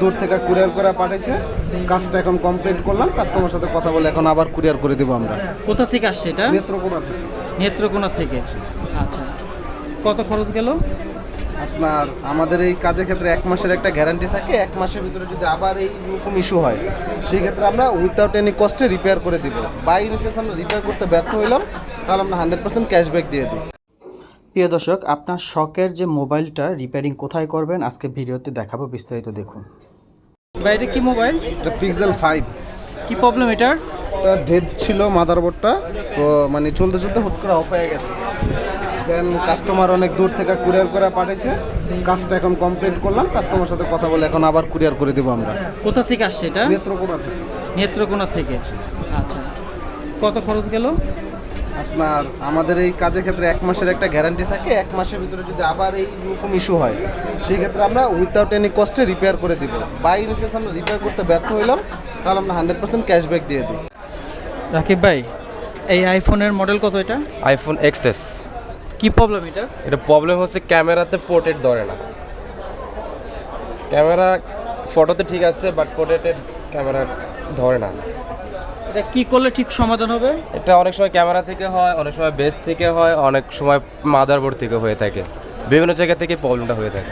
দূর থেকে কুরিয়ার করে পাঠাইছে, কাজটা এখন কমপ্লিট করলাম, কাস্টমার সাথে কথা বলে এখন আবার কুরিয়ার করে দেবো আমরা। কোথা থেকে আসছে এটা? নেত্রকোনা থেকে। নেত্রকোনা থেকে। আচ্ছা, কত খরচ গেল? আপনার আমাদের এই কাজের ক্ষেত্রে 1 মাসের একটা গ্যারান্টি থাকে। 1 মাসের ভিতরে যদি আবার এইরকম ইস্যু হয়, সেই ক্ষেত্রে আমরা উইথাউট এনি কস্টে রিপেয়ার করে দিব। বাই নিচে আমরা রিপেয়ার করতে ব্যর্থ হইলাম, তাহলে আমরা 100% ক্যাশব্যাক দিয়ে দিই। প্রিয় দর্শক, আপনার শখের যে মোবাইলটা রিপেয়ারিং কোথায় করবেন আজকে ভিডিওতে দেখাবো, বিস্তারিত দেখুন। বাইরে কি মোবাইল? এটা পিক্সেল 5। কি প্রবলেম এটার? ডেড ছিল মাদারবোর্ডটা, তো মানে চলতে চলতে হুট করে অফ হয়ে গেছে। দেন কাস্টমার অনেক দূর থেকে কুরিয়ার করে পাঠাইছে, কাজটা এখন কমপ্লিট করলাম, কাস্টমার সাথে কথা বলে এখন আবার কুরিয়ার করে দেবো আমরা। কোথা থেকে আসছে এটা? নেত্রকোনা থেকে। নেত্রকোনা থেকে। আচ্ছা, কত খরচ গেল? আপনার আমাদের এই কাজের ক্ষেত্রে 1 মাসের একটা গ্যারান্টি থাকে। 1 মাসের ভিতরে যদি আবার এইরকম ইস্যু হয়, সেই ক্ষেত্রে আমরা উইথাউট এনি কস্টে রিপেয়ার করে দিব। বাই নিচে আমরা রিপেয়ার করতে ব্যর্থ হইলাম, তাহলে আমরা 100% ক্যাশব্যাক দিয়ে দিই। রাকিব ভাই, এই আইফোনের মডেল কত এটা? IPhone XS. কি প্রবলেম এটা? এটা প্রবলেম হচ্ছে ক্যামেরাতে পোর্ট্রেট ধরে না। ক্যামেরা ফটোতে ঠিক আছে, বাট পোর্ট্রেটের ক্যামেরা ধরে না। এটা কি করলে ঠিক সমাধান হবে? এটা অনেক সময় ক্যামেরা থেকে হয়, অনেক সময় বেস থেকে হয়, অনেক সময় মাদারবোর্ড থেকে হয়ে থাকে। বিভিন্ন জায়গা থেকে প্রবলেমটা হয়ে থাকে।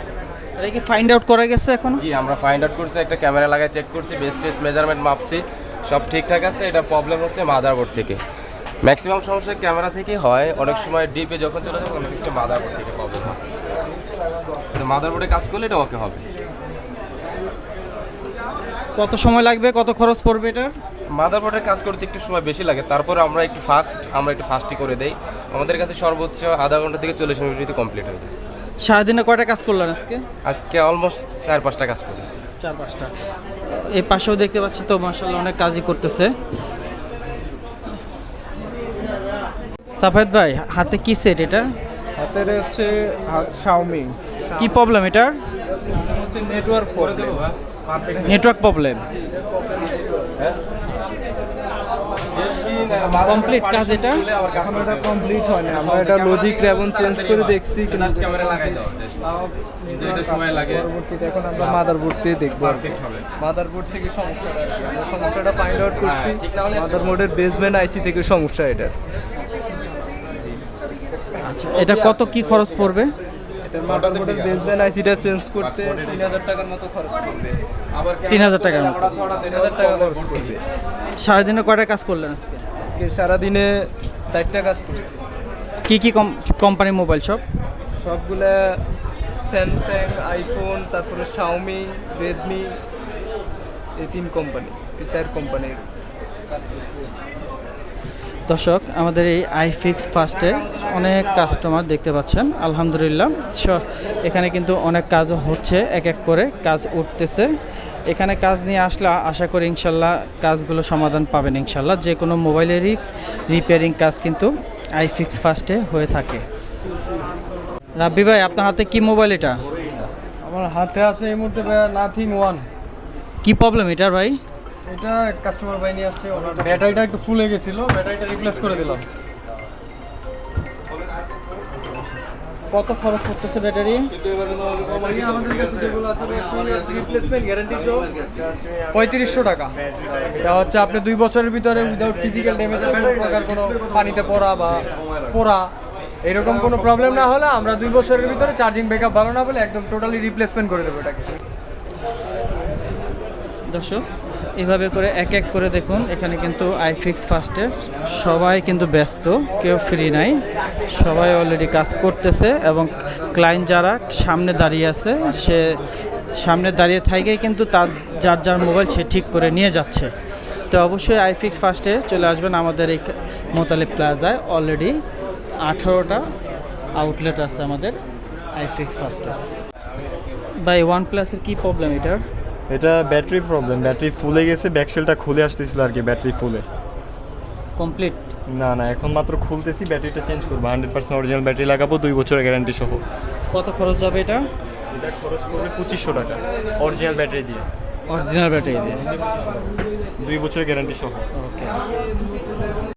এটা কি ফাইন্ড আউট করা গেছে এখন? জি, আমরা ফাইন্ড আউট করছি, একটা ক্যামেরা লাগায় চেক করছি, বেস টেস্ট মেজারমেন্ট মাপছি, সব ঠিকঠাক আছে। এটা প্রবলেম হচ্ছে মাদারবোর্ড থেকে। ম্যাক্সিমাম সমস্যা ক্যামেরা থেকেই হয়, অনেক সময় ডিপে যখন চলে যাবে অনেক কিছু মাদারবোর্ড থেকে প্রবলেম হয়। মাদারবোর্ডে কাজ করলে এটা ওকে হবে। কত সময় লাগবে, কত খরচ পড়বে এটার? মাদারবোর্ডের কাজ করতে একটু সময় বেশি লাগে, তারপরে আমরা একটু ফাস্টই করে দেই। আমাদের কাছে সর্বোচ্চ আধা ঘন্টা থেকে 40 মিনিটে কমপ্লিট হয়ে যায়। সারাদিনে কয়টা কাজ করলেন আজকে? আজকে অলমোস্ট 4-5টা কাজ করেছি। 4-5টা। এই পাশেও দেখতে পাচ্ছি তো মাশাআল্লাহ অনেক কাজই করতেছে। সাফেদ ভাই, হাতে কি সেট এটা? হাতের হচ্ছে শাওমি। কি প্রবলেম এটার? হচ্ছে network problem. Network problem. Complete কাজ এটা? এখন এটা কমপ্লিট হয়নি, আমরা এটা লজিক র্যাবন চেঞ্জ করে দেখছি, কিন্তু ক্যামেরা লাগাই দাও, এটা সময় লাগে। পরবর্তীতে এখন আমরা মাদারবোর্ড দিয়ে দেখব পারফেক্ট হবে। মাদারবোর্ড থেকে সমস্যাটা, আমরা সমস্যাটা ফাইন্ড আউট করছি। মাদারবোর্ডের বেসমেন্ট আইসি থেকে সমস্যা এটা। আচ্ছা, এটা কত কি খরচ পড়বে? এটা মাদারবোর্ডের বেসমেন্ট আইসিটা চেঞ্জ করতে 3000 টাকার মতো খরচ পড়বে। 3000 টাকার মতো। 3000 টাকা খরচ পড়বে। সারাদিনে কয়টা কাজ করলেন আজকে? আজকে সারাদিনে 4টা কাজ করছি। কি কি কোম্পানির মোবাইল সব? সবগুলা স্যামসাং, আইফোন, তারপরে শাওমি, রেডমি, এই 3 কোম্পানি, এই 4 কোম্পানির কাজ করছি। দর্শক, আমাদের এই আইফিক্স ফার্স্টে অনেক কাস্টমার দেখতে পাচ্ছেন, আলহামদুলিল্লাহ। এখানে কিন্তু অনেক কাজও হচ্ছে, এক এক করে কাজ উঠতেছে। এখানে কাজ নিয়ে আসলে আশা করি ইনশাল্লাহ কাজগুলো সমাধান পাবেন ইনশাল্লাহ। যে কোনো মোবাইলেরই রিপেয়ারিং কাজ কিন্তু আইফিক্স ফার্স্টে হয়ে থাকে। রাব্বি ভাই, আপনার হাতে কি মোবাইল এটা? আমার হাতে আছে এই মুহূর্তে নাথিং 1। কি প্রবলেম এটার ভাই? এটা কাস্টমার বাই নিয়ে আসছে, ওনার ব্যাটারিটা একটু ফুলে গেছিল, ব্যাটারিটা রিপ্লেস করে দিলাম। কত খরচ করতেছে ব্যাটারি? আমাদের কাছে যেগুলো আছে রিপ্লেসমেন্ট গ্যারান্টি সহ 3500 টাকা। এটা হচ্ছে আপনি 2 বছরের ভিতরে উইদাউট ফিজিক্যাল ড্যামেজ, কোনো প্রকার কোনো পানিতে পড়া বা পোড়া এরকম কোনো প্রবলেম না হলে আমরা 2 বছরের ভিতরে চার্জিং ব্যাকআপ ভালো না বলে একদম টোটালি রিপ্লেসমেন্ট করে দেবো এটাকে। দর্শক, এভাবে করে এক এক করে দেখুন, এখানে কিন্তু আইফিক্স ফার্স্টের সবাই কিন্তু ব্যস্ত, কেউ ফ্রি নাই, সবাই অলরেডি কাজ করতেছে। এবং ক্লায়েন্ট যারা সামনে দাঁড়িয়ে আছে, সে সামনে দাঁড়িয়ে থাকেই কিন্তু তার যার মোবাইল সে ঠিক করে নিয়ে যাচ্ছে। তো অবশ্যই আইফিক্স ফার্স্টে চলে আসবেন আমাদের এই মোতালিব প্লাজায়। অলরেডি 18টা আউটলেট আছে আমাদের আইফিক্স ফার্স্টে। ভাই, OnePlus-এর কী প্রবলেম এটার? এটা ব্যাটারি প্রবলেম, ব্যাটারি ফুলে গেছে, ব্যাকসেলটা খুলে আসতেছিল আর কি, ব্যাটারি ফুলে। কমপ্লিট? না, এখন মাত্র খুলতেছি, ব্যাটারিটা চেঞ্জ করবো। 100% অরিজিনাল ব্যাটারি লাগাবো, 2 বছরের গ্যারান্টি সহ। কত খরচ যাবে এটা? এটা খরচ করবে 2500 টাকা অরিজিনাল ব্যাটারি দিয়ে। অরিজিনাল ব্যাটারি দিয়ে 2 বছরের গ্যারান্টি সহ। ওকে।